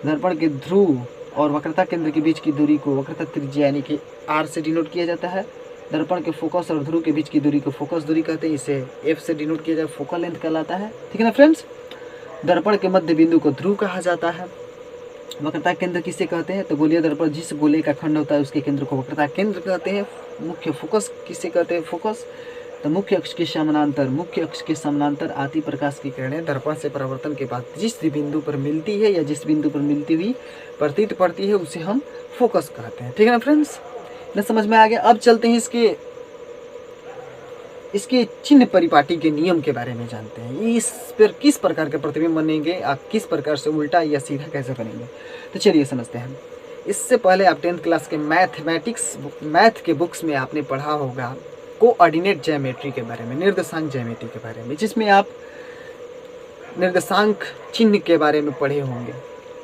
दर्पण के ध्रुव और वक्रता केंद्र के बीच की दूरी को वक्रता त्रिज्या यानी कि r से डिनोट किया जाता है। दर्पण के फोकस और ध्रुव के बीच की दूरी को फोकस दूरी कहते हैं, इसे f से डिनोट किया जाए, फोकल लेंथ कहलाता है। ठीक है ना फ्रेंड्स। दर्पण के मध्य बिंदु को ध्रुव कहा जाता है। वक्रता केंद्र किसे कहते हैं, तो गोलीय दर्पण जिस गोले का खंड होता है उसके केंद्र को वक्रता केंद्र कहते हैं। मुख्य फोकस किसे कहते हैं, फोकस, तो मुख्य अक्ष के समानांतर आती प्रकाश की किरणें दर्पण से परावर्तन के बाद जिस बिंदु पर मिलती है या जिस बिंदु पर मिलती हुई प्रतीत पड़ती है उसे हम फोकस कहते हैं। ठीक है ना फ्रेंड्स, न समझ में आ गया। अब चलते हैं इसके चिन्ह परिपाटी के नियम के बारे में जानते हैं। इस पर किस प्रकार के प्रतिबिंब बनेंगे, आप किस प्रकार से उल्टा या सीधा कैसे बनेंगे, तो चलिए समझते हैं। इससे पहले आप 10th क्लास के मैथ के बुक्स में आपने पढ़ा होगा कोऑर्डिनेट ज्योमेट्री के बारे में, निर्देशांक ज्यामिति के बारे में, जिसमें आप निर्देशांक चिन्ह के बारे में पढ़े होंगे,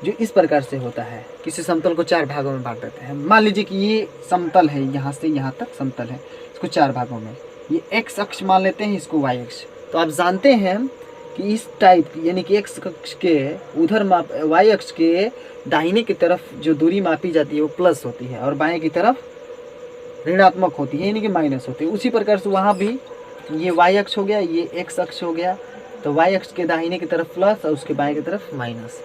जो इस प्रकार से होता है। किसी समतल को 4 भागों में बांट देते हैं। मान लीजिए कि ये समतल है, यहाँ से यहाँ तक समतल है, इसको 4 भागों में, ये x अक्ष मान लेते हैं, इसको y अक्ष। तो आप जानते हैं कि इस टाइप यानी कि x अक्ष के उधर y अक्ष के दाहिने की तरफ जो दूरी मापी जाती है वो प्लस होती है और बाएं की तरफ ऋणात्मक होती है यानी कि माइनस होती है। उसी प्रकार से वहाँ भी ये y अक्ष हो गया, ये x अक्ष हो गया, तो y अक्ष के दाहिने की तरफ प्लस और उसके बाएं की तरफ माइनस,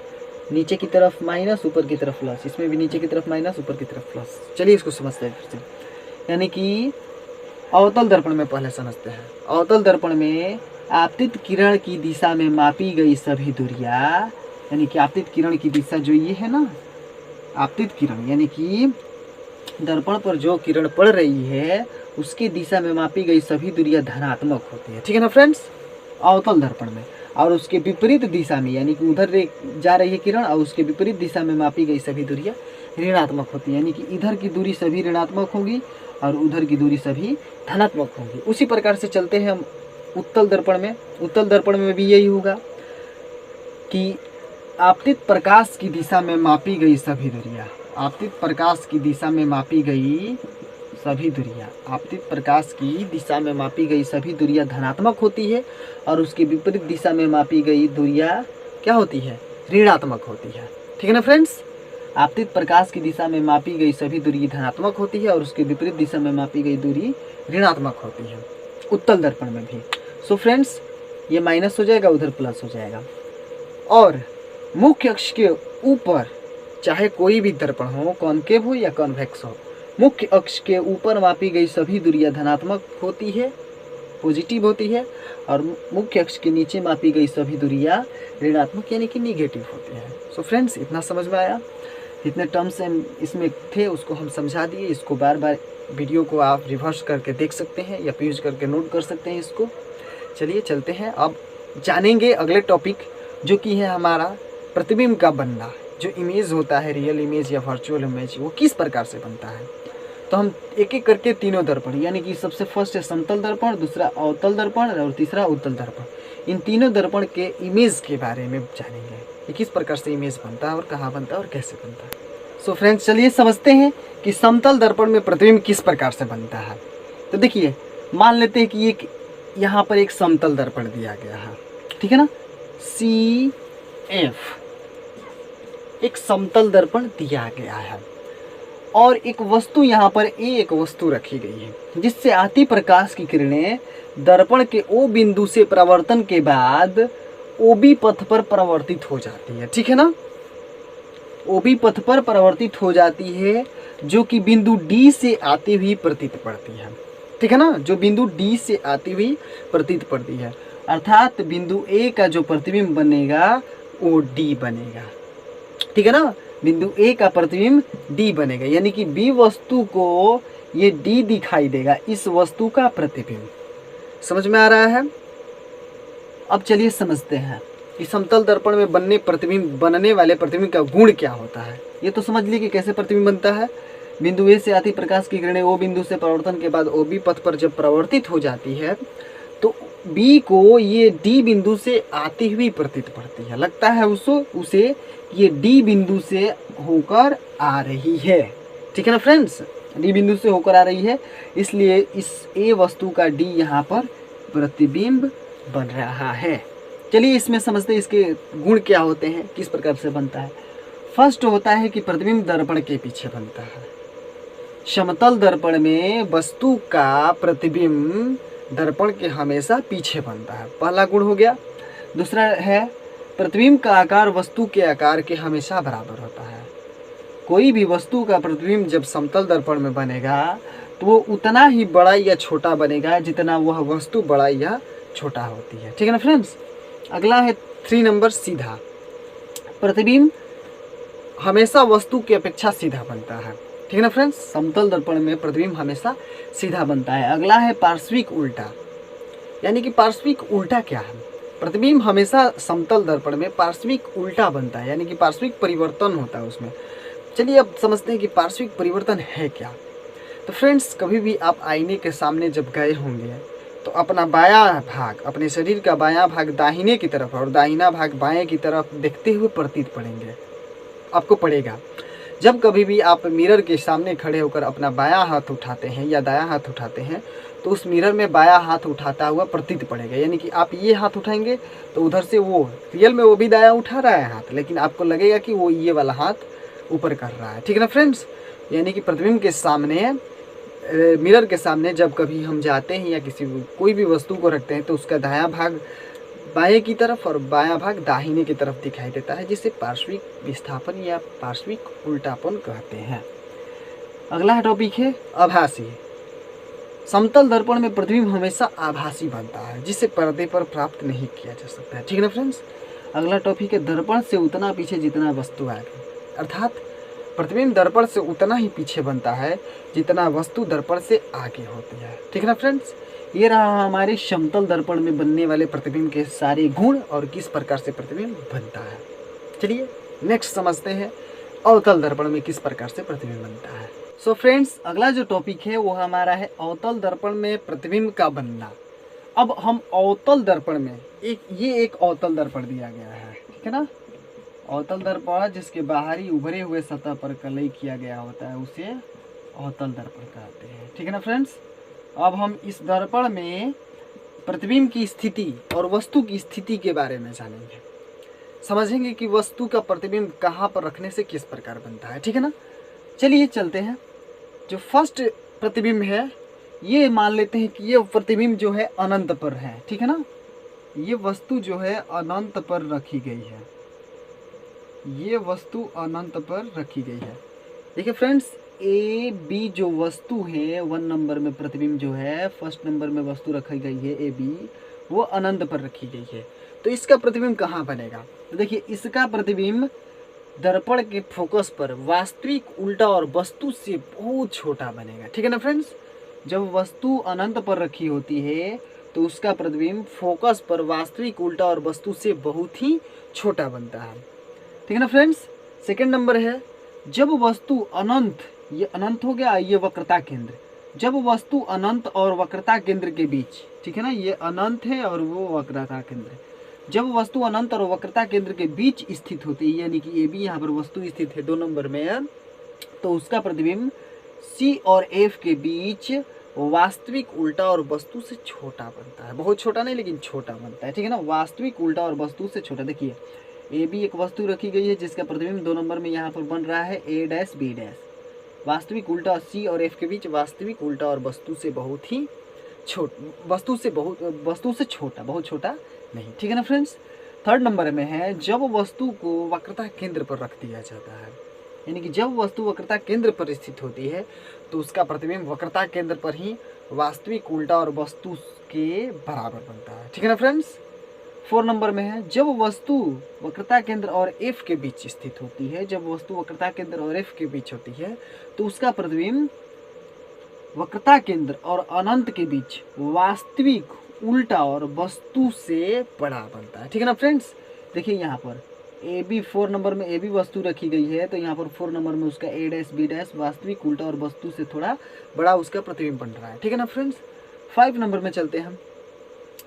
नीचे की तरफ माइनस, ऊपर की तरफ प्लस, इसमें भी नीचे की तरफ माइनस, ऊपर की तरफ प्लस। चलिए इसको समझते हैं फिर से। यानी कि अवतल दर्पण में पहले समझते हैं। अवतल दर्पण में आपतित किरण की दिशा में मापी गई सभी दूरियां, यानी कि आपतित किरण की दिशा जो ये है ना, आपतित किरण यानी कि दर्पण पर जो किरण पड़ रही है उसकी दिशा में मापी गई सभी दूरियां धनात्मक होती है। ठीक है ना फ्रेंड्स, अवतल दर्पण में। और उसके विपरीत दिशा में यानी कि उधर जा रही है किरण और उसके विपरीत दिशा में मापी गई सभी दूरियां ऋणात्मक होती है, यानी कि इधर की दूरी सभी ऋणात्मक होगी और उधर की दूरी सभी धनात्मक होंगी। उसी प्रकार से चलते हैं हम उत्तल दर्पण में। उत्तल दर्पण में भी यही होगा कि आपतित प्रकाश की दिशा में मापी गई सभी दूरियां, आपतित प्रकाश की दिशा में मापी गई सभी दूरियां, आपतित प्रकाश की दिशा में मापी गई सभी दूरियां धनात्मक होती है और उसके विपरीत दिशा में मापी गई दूरियां क्या होती है, ऋणात्मक होती है। ठीक है ना फ्रेंड्स, आपतित प्रकाश की दिशा में मापी गई सभी दूरी धनात्मक होती है और उसके विपरीत दिशा में मापी गई दूरी ऋणात्मक होती है उत्तल दर्पण में भी। सो फ्रेंड्स, ये माइनस हो जाएगा, उधर प्लस हो जाएगा। और मुख्य अक्ष के ऊपर चाहे कोई भी दर्पण हो, कॉनकेव हो या कॉन्वेक्स हो, मुख्य अक्ष के ऊपर मापी गई सभी दूरियां धनात्मक होती है, पॉजिटिव होती है, और मुख्य अक्ष के नीचे मापी गई सभी दूरियां ऋणात्मक यानी कि निगेटिव होती है। सो फ्रेंड्स, इतना समझ में आया। जितने टर्म्स इसमें थे उसको हम समझा दिए। इसको बार बार वीडियो को आप रिवर्स करके देख सकते हैं या पॉज करके नोट कर सकते हैं इसको। चलिए चलते हैं, अब जानेंगे अगले टॉपिक जो कि है हमारा प्रतिबिंब का बनना। जो इमेज होता है, रियल इमेज या वर्चुअल इमेज, वो किस प्रकार से बनता है। तो हम एक एक करके तीनों दर्पण यानी कि सबसे फर्स्ट है समतल दर्पण, दूसरा अवतल दर्पण और तीसरा उत्तल दर्पण, इन तीनों दर्पण के इमेज के बारे में जानेंगे कि किस प्रकार से इमेज बनता है और कहाँ बनता है और कैसे बनता है। सो फ्रेंड्स, चलिए समझते हैं कि समतल दर्पण में प्रतिबिंब किस प्रकार से बनता है। तो देखिए, मान लेते हैं कि एक यहाँ पर एक समतल दर्पण दिया गया है, ठीक है ना, CF एक समतल दर्पण दिया गया है और एक वस्तु यहाँ पर एक वस्तु रखी गई है जिससे आती प्रकाश की किरणें दर्पण के O बिंदु से परावर्तन के बाद OB पथ पर परावर्तित हो जाती है। ठीक है ना, OB पथ पर परावर्तित हो जाती है जो कि बिंदु D से आती हुई प्रतीत पड़ती है। ठीक है ना, जो बिंदु D से आती हुई प्रतीत पड़ती है, अर्थात बिंदु A का जो प्रतिबिंब बनेगा वो D बनेगा। ठीक है ना, बिंदु A का प्रतिबिंब D बनेगा, यानी कि B वस्तु को ये D दिखाई देगा, इस वस्तु का प्रतिबिंब। समझ में आ रहा है। अब चलिए समझते हैं कि समतल दर्पण में बनने वाले प्रतिबिंब का गुण क्या होता है। ये तो समझ ली कि कैसे प्रतिबिंब बनता है। बिंदु A से आती प्रकाश की किरणें O बिंदु से परावर्तन के बाद OB पथ पर जब परावर्तित हो जाती है तो B को ये D बिंदु से आती हुई प्रतीत पड़ती है, लगता है उसे ये D बिंदु से होकर आ रही है। ठीक है ना फ्रेंड्स, D बिंदु से होकर आ रही है, इसलिए इस A वस्तु का D यहाँ पर प्रतिबिंब बन रहा है। चलिए इसमें समझते हैं इसके गुण क्या होते हैं, किस प्रकार से बनता है। फर्स्ट होता है कि प्रतिबिंब दर्पण के पीछे बनता है। समतल दर्पण में वस्तु का प्रतिबिंब दर्पण के हमेशा पीछे बनता है, पहला गुण हो गया। दूसरा है प्रतिबिंब का आकार वस्तु के आकार के हमेशा बराबर होता है। कोई भी वस्तु का प्रतिबिंब जब समतल दर्पण में बनेगा तो वो उतना ही बड़ा या छोटा बनेगा जितना वह वस्तु बड़ा या छोटा होती है। ठीक है ना फ्रेंड्स। अगला है 3 नंबर, सीधा। प्रतिबिंब हमेशा वस्तु की अपेक्षा सीधा बनता है। ठीक है ना फ्रेंड्स। समतल दर्पण में प्रतिबिंब हमेशा सीधा बनता है। अगला है पार्श्विक उल्टा। यानी कि पार्श्विक उल्टा क्या है? प्रतिबिंब हमेशा समतल दर्पण में पार्श्विक उल्टा बनता है, यानी कि पार्श्विक परिवर्तन होता है उसमें। चलिए अब समझते हैं कि पार्श्विक परिवर्तन है क्या। तो फ्रेंड्स, कभी भी आप आईने के सामने जब गए होंगे तो अपना बायां भाग, अपने शरीर का बायां भाग दाहिने की तरफ और दाहिना भाग बाएं की तरफ देखते हुए प्रतीत पड़ेंगे, आपको पड़ेगा। जब कभी भी आप मिरर के सामने खड़े होकर अपना बायां हाथ उठाते हैं या दायां हाथ उठाते हैं तो उस मिरर में बायां हाथ उठाता हुआ प्रतीत पड़ेगा। यानी कि आप ये हाथ उठाएंगे तो उधर से वो रियल में वो भी दायां उठा रहा है हाथ, लेकिन आपको लगेगा कि वो ये वाला हाथ ऊपर कर रहा है। ठीक है ना फ्रेंड्स। यानी कि प्रतिबिंब के सामने, मिरर के सामने जब कभी हम जाते हैं या कोई भी वस्तु को रखते हैं तो उसका दायां भाग बाएं की तरफ और बायां भाग दाहिने की तरफ दिखाई देता है, जिसे पार्श्विक विस्थापन या पार्श्विक उल्टापन कहते हैं। अगला टॉपिक है आभासी। समतल दर्पण में प्रतिबिंब हमेशा आभासी बनता है, जिसे पर्दे पर प्राप्त नहीं किया जा सकता है। ठीक है ना फ्रेंड्स। अगला टॉपिक है दर्पण से उतना पीछे जितना वस्तु आगे। अर्थात प्रतिबिंब दर्पण से उतना ही पीछे बनता है जितना वस्तु दर्पण से आगे होती है। ठीक है ना फ्रेंड्स। ये रहा हमारे समतल दर्पण में बनने वाले प्रतिबिंब के सारे गुण और किस प्रकार से प्रतिबिंब बनता है। चलिए नेक्स्ट समझते हैं अवतल दर्पण में किस प्रकार से प्रतिबिंब बनता है। सो फ्रेंड्स, अगला जो टॉपिक है वो हमारा है अवतल दर्पण में प्रतिबिंब का बनना। अब हम अवतल दर्पण में एक अवतल दर्पण दिया गया है, ठीक है ना। अवतल दर्पण जिसके बाहरी उभरे हुए सतह पर कलई किया गया होता है उसे अवतल दर्पण कहते हैं। ठीक है ना फ्रेंड्स। अब हम इस दर्पण में प्रतिबिंब की स्थिति और वस्तु की स्थिति के बारे में जानेंगे, समझेंगे कि वस्तु का प्रतिबिंब कहाँ पर रखने से किस प्रकार बनता है। ठीक है ना। चलिए चलते हैं। जो फर्स्ट प्रतिबिंब है ये मान लेते हैं कि ये प्रतिबिंब जो है अनंत पर है। ठीक है ना। ये वस्तु जो है अनंत पर रखी गई है, ये वस्तु अनंत पर रखी गई है। देखिए फ्रेंड्स, ए बी जो वस्तु है 1 नंबर में प्रतिबिंब जो है, फर्स्ट नंबर में वस्तु रखी गई है ए बी, वो अनंत पर रखी गई है। तो इसका प्रतिबिंब कहाँ बनेगा? तो देखिए इसका प्रतिबिंब दर्पण के फोकस पर वास्तविक उल्टा और वस्तु से बहुत छोटा बनेगा। ठीक है ना फ्रेंड्स। जब वस्तु अनंत पर रखी होती है तो उसका प्रतिबिंब फोकस पर वास्तविक उल्टा और वस्तु से बहुत ही छोटा बनता है। ठीक है ना फ्रेंड्स। सेकंड नंबर है जब वस्तु अनंत, ये अनंत हो गया, ये वक्रता केंद्र, जब वस्तु अनंत और वक्रता केंद्र के बीच, ठीक है ना, ये अनंत है और वो वक्रता केंद्र, जब वस्तु अनंत और वक्रता केंद्र के बीच स्थित होती है, यानी कि ए बी यहाँ पर वस्तु स्थित है 2 नंबर में, तो उसका प्रतिबिंब सी और एफ के बीच वास्तविक उल्टा और वस्तु से छोटा बनता है। बहुत छोटा नहीं लेकिन छोटा बनता है। ठीक है ना। वास्तविक उल्टा और वस्तु से छोटा। देखिए ए बी एक वस्तु रखी गई है जिसका प्रतिबिंब 2 नंबर में यहाँ पर बन रहा है ए डैश बी डैश। वास्तविक उल्टा सी और एफ के बीच वास्तविक उल्टा और वस्तु से बहुत ही वस्तु से छोटा, बहुत छोटा नहीं। ठीक है ना फ्रेंड्स। थर्ड नंबर में है जब वस्तु को वक्रता केंद्र पर रख दिया जाता है, यानी कि जब वस्तु वक्रता केंद्र पर स्थित होती है तो उसका प्रतिबिंब वक्रता केंद्र पर ही वास्तविक उल्टा और वस्तु के बराबर बनता है। ठीक है ना फ्रेंड्स। 4 नंबर में है जब वस्तु वक्रता केंद्र और एफ के बीच स्थित होती है, जब वस्तु वक्रता केंद्र और एफ के बीच होती है तो उसका प्रतिबिंब वक्रता केंद्र और अनंत के बीच वास्तविक उल्टा और वस्तु से बड़ा बनता है। ठीक है ना फ्रेंड्स। देखिए यहाँ पर ए बी 4 नंबर में ए बी वस्तु रखी गई है तो यहाँ पर 4 नंबर में उसका ए डैश बी डैश वास्तविक उल्टा और वस्तु से थोड़ा बड़ा उसका प्रतिबिंब बन रहा है। ठीक है ना फ्रेंड्स। 5 नंबर में चलते हैं हम।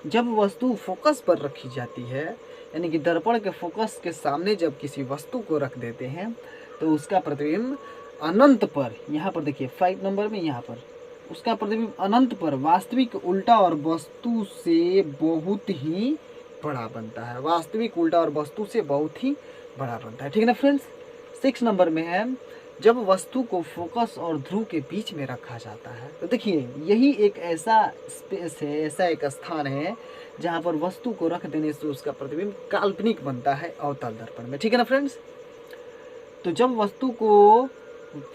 जब वस्तु फोकस पर रखी जाती है, यानी कि दर्पण के फोकस के सामने जब किसी वस्तु को रख देते हैं तो उसका प्रतिबिंब अनंत पर, यहाँ पर देखिए 5 नंबर में यहाँ पर उसका प्रतिबिंब अनंत पर वास्तविक उल्टा और वस्तु से बहुत ही बड़ा बनता है। वास्तविक उल्टा और वस्तु से बहुत ही बड़ा बनता है। ठीक है ना फ्रेंड्स। 6 नंबर में है जब वस्तु को फोकस और ध्रुव के बीच में रखा जाता है। तो देखिए यही एक ऐसा स्पेस है, ऐसा एक स्थान है जहाँ पर वस्तु को रख देने से उसका प्रतिबिंब काल्पनिक बनता है अवतल दर्पण में। ठीक है ना फ्रेंड्स। तो जब वस्तु को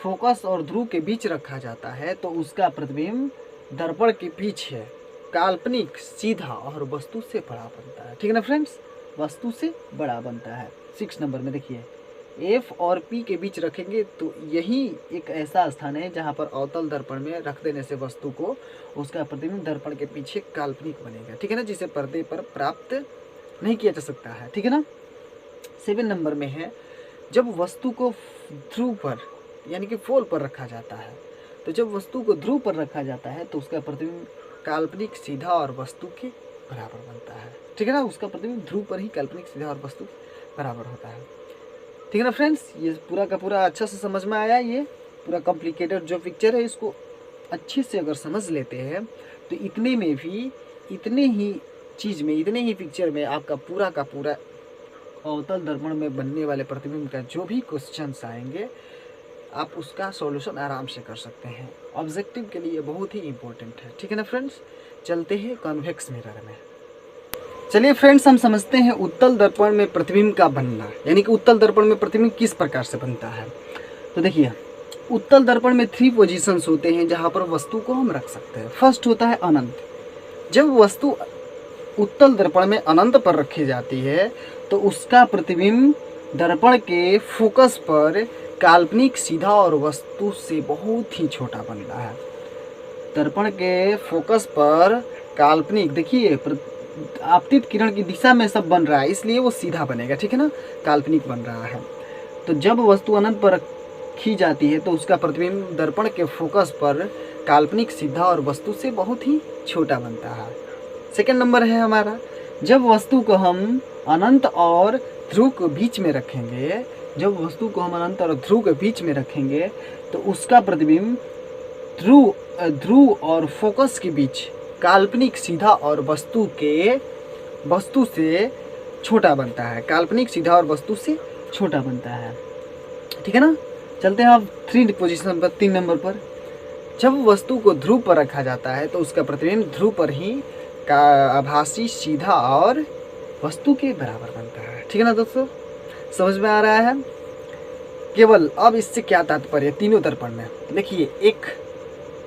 फोकस और ध्रुव के बीच रखा जाता है तो उसका प्रतिबिंब दर्पण के पीछे काल्पनिक सीधा और वस्तु से बड़ा बनता है। ठीक है ना फ्रेंड्स, वस्तु से बड़ा बनता है। 6 नंबर में देखिए F और P के बीच रखेंगे तो यही एक ऐसा स्थान है जहाँ पर अवतल दर्पण में रख देने से वस्तु को उसका प्रतिबिंब दर्पण के पीछे काल्पनिक बनेगा। ठीक है ना, जिसे पर्दे पर प्राप्त नहीं किया जा सकता है। ठीक है ना। 7 नंबर में है जब वस्तु को ध्रुव पर यानी कि पोल पर रखा जाता है। तो जब वस्तु को ध्रुव पर रखा जाता है तो उसका प्रतिबिंब काल्पनिक सीधा और वस्तु के बराबर बनता है। ठीक है ना, उसका प्रतिबिंब ध्रुव पर ही काल्पनिक सीधा और वस्तु बराबर होता है। ठीक है ना फ्रेंड्स, ये पूरा का पूरा अच्छा से समझ में आया। ये पूरा कॉम्प्लिकेटेड जो पिक्चर है इसको अच्छे से अगर समझ लेते हैं तो इतने में भी इतने ही चीज़ में इतने ही पिक्चर में आपका पूरा का पूरा अवतल दर्पण में बनने वाले प्रतिबिंब का जो भी क्वेश्चंस आएंगे आप उसका सॉल्यूशन आराम से कर सकते हैं। ऑब्जेक्टिव के लिए बहुत ही इम्पोर्टेंट है। ठीक है ना फ्रेंड्स, चलते हैं कॉन्वेक्स मिरर में। चलिए फ्रेंड्स, हम समझते हैं उत्तल दर्पण में प्रतिबिंब का बनना, यानी कि उत्तल दर्पण में प्रतिबिंब किस प्रकार से बनता है। तो देखिए उत्तल दर्पण में 3 पोजीशंस होते हैं जहाँ पर वस्तु को हम रख सकते हैं। फर्स्ट होता है अनंत। जब वस्तु उत्तल दर्पण में अनंत पर रखी जाती है तो उसका प्रतिबिंब दर्पण के फोकस पर काल्पनिक सीधा और वस्तु से बहुत ही छोटा बनता है। दर्पण के फोकस पर काल्पनिक, देखिए आपतित किरण की दिशा में सब बन रहा है इसलिए वो सीधा बनेगा। ठीक है ना, काल्पनिक बन रहा है। तो जब वस्तु अनंत पर रखी जाती है तो उसका प्रतिबिंब दर्पण के फोकस पर काल्पनिक सीधा और वस्तु से बहुत ही छोटा बनता है। सेकंड नंबर है हमारा, जब वस्तु को हम अनंत और ध्रुव के बीच में रखेंगे, जब वस्तु को हम अनंत और ध्रुव के बीच में रखेंगे तो उसका प्रतिबिंब ध्रुव और फोकस के बीच काल्पनिक सीधा और वस्तु से छोटा बनता है। काल्पनिक सीधा और वस्तु से छोटा बनता है। ठीक है ना, चलते हैं अब 3 पोजीशन पर, 3 नंबर पर। जब वस्तु को ध्रुव पर रखा जाता है तो उसका प्रतिबिंब ध्रुव पर ही का आभासी सीधा और वस्तु के बराबर बनता है। ठीक है ना दोस्तों, समझ में आ रहा है। केवल अब इससे क्या तात्पर्य है तीनों दर्पण में। देखिए एक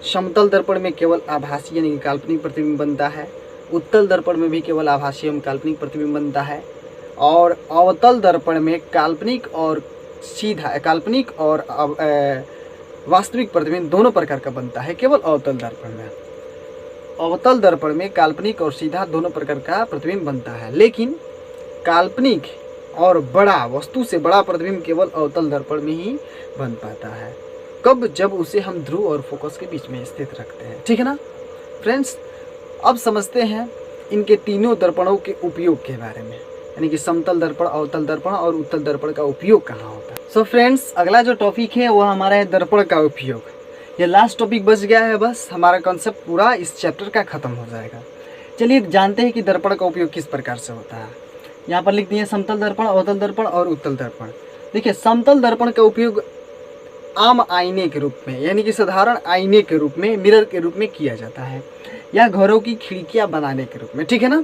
समतल दर्पण में केवल आभासी यानी कि काल्पनिक प्रतिबिंब बनता है, उत्तल दर्पण में भी केवल आभासी एवं काल्पनिक प्रतिबिंब बनता है, और अवतल दर्पण में काल्पनिक और वास्तविक प्रतिबिंब दोनों प्रकार का बनता है केवल अवतल दर्पण में। अवतल दर्पण में काल्पनिक और सीधा दोनों प्रकार का प्रतिबिंब बनता है, लेकिन काल्पनिक और बड़ा वस्तु से बड़ा प्रतिबिंब केवल अवतल दर्पण में ही बन पाता है। कब? जब उसे हम ध्रुव और फोकस के बीच में स्थित रखते हैं। ठीक है ना फ्रेंड्स, अब समझते हैं इनके तीनों दर्पणों के उपयोग के बारे में, यानी कि समतल दर्पण, अवतल दर्पण और उत्तल दर्पण का उपयोग कहाँ होता है। सो फ्रेंड्स, अगला जो टॉपिक है वो हमारा है दर्पण का उपयोग। ये लास्ट टॉपिक बच गया है, बस हमारा कॉन्सेप्ट पूरा इस चैप्टर का खत्म हो जाएगा। चलिए जानते हैं कि दर्पण का उपयोग किस प्रकार से होता है। यहाँ पर लिख दिए समतल दर्पण, अवतल दर्पण और उत्तल दर्पण। देखिए समतल दर्पण का उपयोग आम आईने के रूप में, यानी कि साधारण आईने के रूप में, मिरर के रूप में किया जाता है, या घरों की खिड़कियां बनाने के रूप में। ठीक है ना।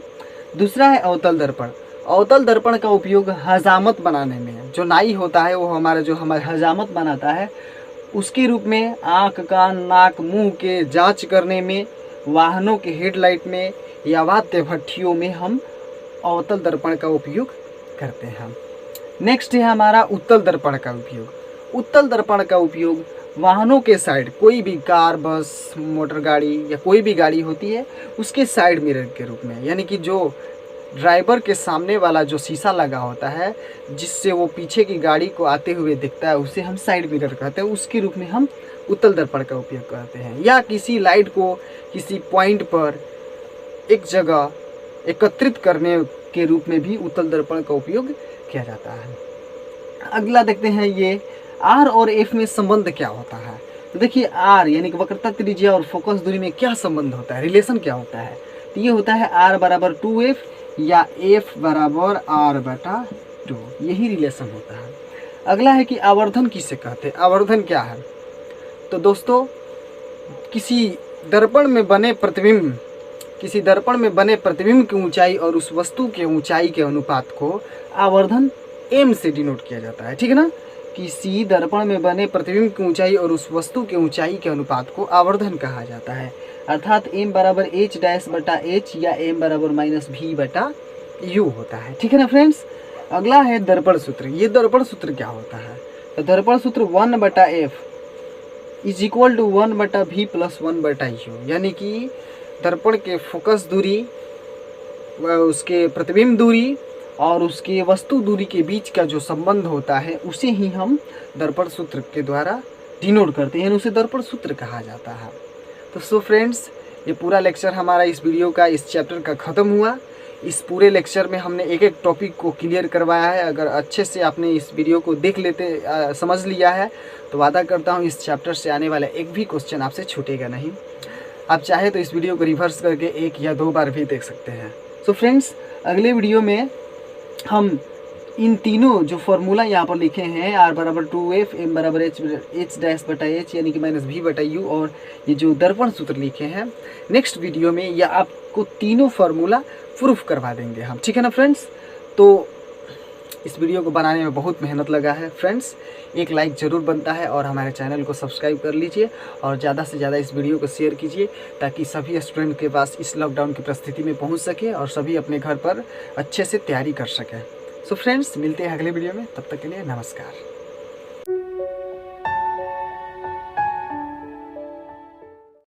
दूसरा है अवतल दर्पण। अवतल दर्पण का उपयोग हजामत बनाने में, जो नाई होता है वो हमारे हजामत बनाता है, उसके रूप में आँख, कान, नाक, मुंह के जांच करने में, वाहनों के हेडलाइट में या वाद्य भट्टियों में हम अवतल दर्पण का उपयोग करते हैं। नेक्स्ट है हमारा उत्तल दर्पण का उपयोग। उत्तल दर्पण का उपयोग वाहनों के साइड, कोई भी कार, बस, मोटर गाड़ी या कोई भी गाड़ी होती है उसके साइड मिरर के रूप में, यानी कि जो ड्राइवर के सामने वाला जो शीशा लगा होता है जिससे वो पीछे की गाड़ी को आते हुए दिखता है उसे हम साइड मिरर कहते हैं, उसके रूप में हम उत्तल दर्पण का उपयोग करते हैं। या किसी लाइट को किसी पॉइंट पर एक जगह एकत्रित करने के रूप में भी उत्तल दर्पण का उपयोग किया जाता है। अगला देखते हैं ये आर और एफ में संबंध क्या होता है। तो देखिए आर यानी कि वक्रता, त्रिज्या और फोकस दूरी में क्या संबंध होता है, रिलेशन क्या होता है। तो ये होता है आर बराबर 2f या f बराबर r/2, यही रिलेशन होता है। अगला है कि आवर्धन किसे कहते हैं। आवर्धन क्या है? तो दोस्तों किसी दर्पण में बने प्रतिबिंब की ऊंचाई और उस वस्तु के ऊंचाई के अनुपात को आवर्धन m से डिनोट किया जाता है। ठीक है ना। किसी दर्पण में बने प्रतिबिंब की ऊंचाई और उस वस्तु के ऊंचाई के अनुपात को आवर्धन कहा जाता है, अर्थात m बराबर h डैश बटा h या m बराबर माइनस v बटा u होता है। ठीक है ना फ्रेंड्स। अगला है दर्पण सूत्र। ये दर्पण सूत्र क्या होता है? तो दर्पण सूत्र 1/f is equal to 1/v plus 1/u, यानी कि दर्पण के फोकस दूरी, उसके प्रतिबिंब दूरी और उसके वस्तु दूरी के बीच का जो संबंध होता है उसे ही हम दर्पण सूत्र के द्वारा डिनोट करते हैं, उसे दर्पण सूत्र कहा जाता है। तो सो फ्रेंड्स, ये पूरा लेक्चर हमारा इस वीडियो का, इस चैप्टर का ख़त्म हुआ। इस पूरे लेक्चर में हमने एक एक टॉपिक को क्लियर करवाया है। अगर अच्छे से आपने इस वीडियो को समझ लिया है तो वादा करता हूँ इस चैप्टर से आने वाला एक भी क्वेश्चन आपसे छूटेगा नहीं। आप चाहे तो इस वीडियो को रिवर्स करके 1 या 2 बार भी देख सकते हैं। सो फ्रेंड्स, अगले वीडियो में हम इन तीनों जो फॉर्मूला यहाँ पर लिखे हैं, r बराबर 2f, m बराबर h डैश बटा h यानी कि माइनस v बटा u, और ये जो दर्पण सूत्र लिखे हैं, नेक्स्ट वीडियो में या आपको तीनों फार्मूला प्रूफ करवा देंगे हम। ठीक है ना फ्रेंड्स। तो इस वीडियो को बनाने में बहुत मेहनत लगा है फ्रेंड्स, एक लाइक ज़रूर बनता है और हमारे चैनल को सब्सक्राइब कर लीजिए और ज़्यादा से ज़्यादा इस वीडियो को शेयर कीजिए ताकि सभी स्टूडेंट के पास इस लॉकडाउन की परिस्थिति में पहुंच सके और सभी अपने घर पर अच्छे से तैयारी कर सकें। सो फ्रेंड्स, मिलते हैं अगले वीडियो में, तब तक के लिए नमस्कार।